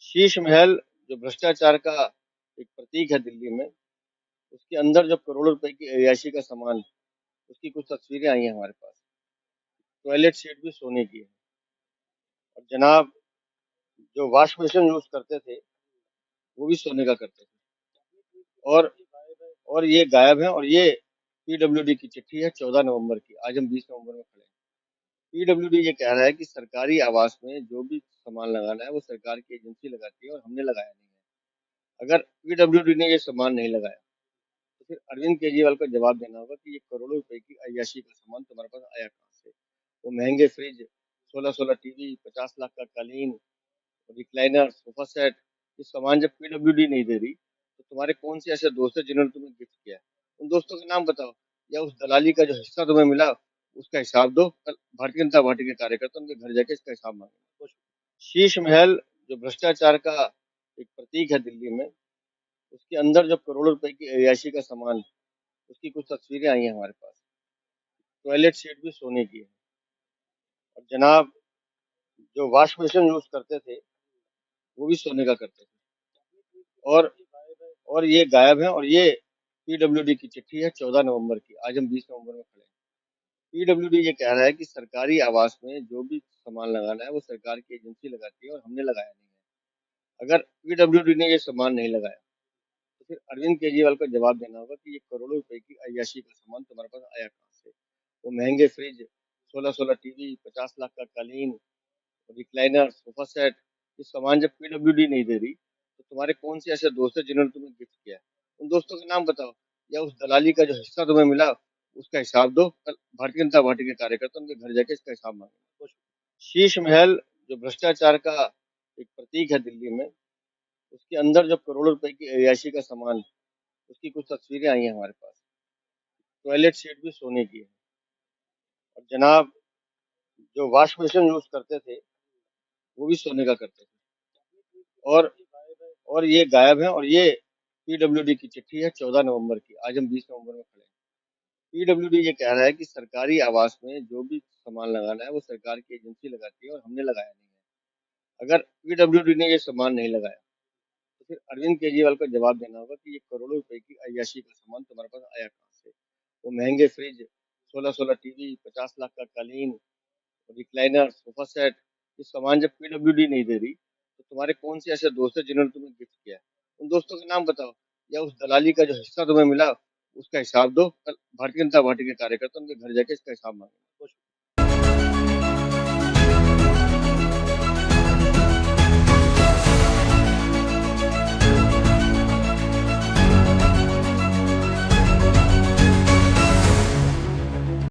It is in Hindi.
शीश महल जो भ्रष्टाचार का एक प्रतीक है दिल्ली में, उसके अंदर जो करोड़ों रुपए की अय्याशी का सामान, उसकी कुछ तस्वीरें आई हैं हमारे पास। टॉयलेट सीट भी सोने की है। और जनाब, जो वॉश बेसिन यूज करते थे, वो भी सोने का करते थे। और और ये गायब है। और ये पीडब्ल्यूडी की चिट्ठी है 14 नवंबर की। आज हम 20 नवंबर में खड़े हैं। पीडब्ल्यूडी ये कह रहा है कि सरकारी आवास में जो भी सामान लगाना है वो सरकार की एजेंसी लगाती है और हमने लगाया नहीं है। अगर पीडब्ल्यूडी ने ये सामान नहीं लगाया तो फिर अरविंद केजरीवाल को जवाब देना होगा कि ये करोड़ों रुपए की अय्याशी का सामान तुम्हारे पास आया कहाँ से। वो महंगे फ्रिज, 16-16 टीवी, 50 लाख का कालीन, रिक्लाइनर, सोफा सेट, ये सामान जब पीडब्ल्यूडी नहीं दे रही तो तुम्हारे कौन से ऐसे दोस्त है जिन्होंने तुम्हें गिफ्ट किया है? उन दोस्तों के नाम बताओ, या उस दलाली का जो हिस्सा तुम्हें मिला उसका हिसाब दो। कल भारतीय जनता पार्टी के कार्यकर्ता उनके घर जाके इसका हिसाब मांगे। शीश महल जो भ्रष्टाचार का एक प्रतीक है दिल्ली में, उसके अंदर जो करोड़ों रुपए की अय्याशी का सामान, उसकी कुछ तस्वीरें आई हैं हमारे पास। टॉयलेट सीट भी सोने की है। और जनाब, जो वॉश बेसिन यूज करते थे, वो भी सोने का करते थे। और और ये गायब है। और ये पीडब्ल्यूडी की चिट्ठी है 14 नवंबर की। आज हम 20 नवंबर में खड़े हैं। पीडब्ल्यूडी ये कह रहा है कि सरकारी आवास में जो भी सामान लगाना है वो सरकार की एजेंसी लगाती है और हमने लगाया नहीं है। अगर पीडब्ल्यूडी ने ये सामान नहीं लगाया तो फिर अरविंद केजरीवाल को जवाब देना होगा कि ये करोड़ों रुपए की अय्याशी का सामान तुम्हारे पास आया कहाँ से। वो महंगे फ्रिज, 16-16 टीवी, 50 लाख का कालीन, रिक्लाइनर, सोफा सेट, ये सामान जब पीडब्ल्यूडी नहीं दे रही तो तुम्हारे कौन से ऐसे दोस्त है जिन्होंने तुम्हें गिफ्ट किया है? उन दोस्तों के नाम बताओ, या उस दलाली का जो हिस्सा तुम्हें मिला उसका हिसाब दो। कल भारतीय जनता पार्टी के कार्यकर्ता उनके घर जाके इसका हिसाब मांगे। शीश महल जो भ्रष्टाचार का एक प्रतीक है दिल्ली में, उसके अंदर जो करोड़ों रुपए की अय्याशी का सामान, उसकी कुछ तस्वीरें आई हैं हमारे पास। टॉयलेट सीट भी सोने की है। और जनाब, जो वॉश बेसिन यूज करते थे, वो भी सोने का करते थे। और और ये गायब है। और ये पीडब्ल्यूडी की चिट्ठी है 14 नवंबर की। आज हम 20 नवंबर में खड़े हैं। पीडब्ल्यूडी ये कह रहा है कि सरकारी आवास में जो भी सामान लगाना है वो सरकार की एजेंसी लगाती है और हमने लगाया नहीं है। अगर पीडब्ल्यूडी ने ये सामान नहीं लगाया तो फिर अरविंद केजरीवाल को जवाब देना होगा कि ये करोड़ों रुपए की अय्याशी का सामान तुम्हारे पास आया कहाँ से। वो महंगे फ्रिज, 16-16 टीवी, 50 लाख का कालीन, रिक्लाइनर, सोफा सेट, ये सामान जब पीडब्ल्यूडी नहीं दे रही तो तुम्हारे कौन से ऐसे दोस्त है जिन्होंने तुम्हें गिफ्ट किया है? उन दोस्तों के नाम बताओ, या उस दलाली का जो हिस्सा तुम्हें मिला उसका हिसाब दो। कल भारतीय जनता पार्टी के कार्यकर्ता उनके घर जाके इसका हिसाब मांगे।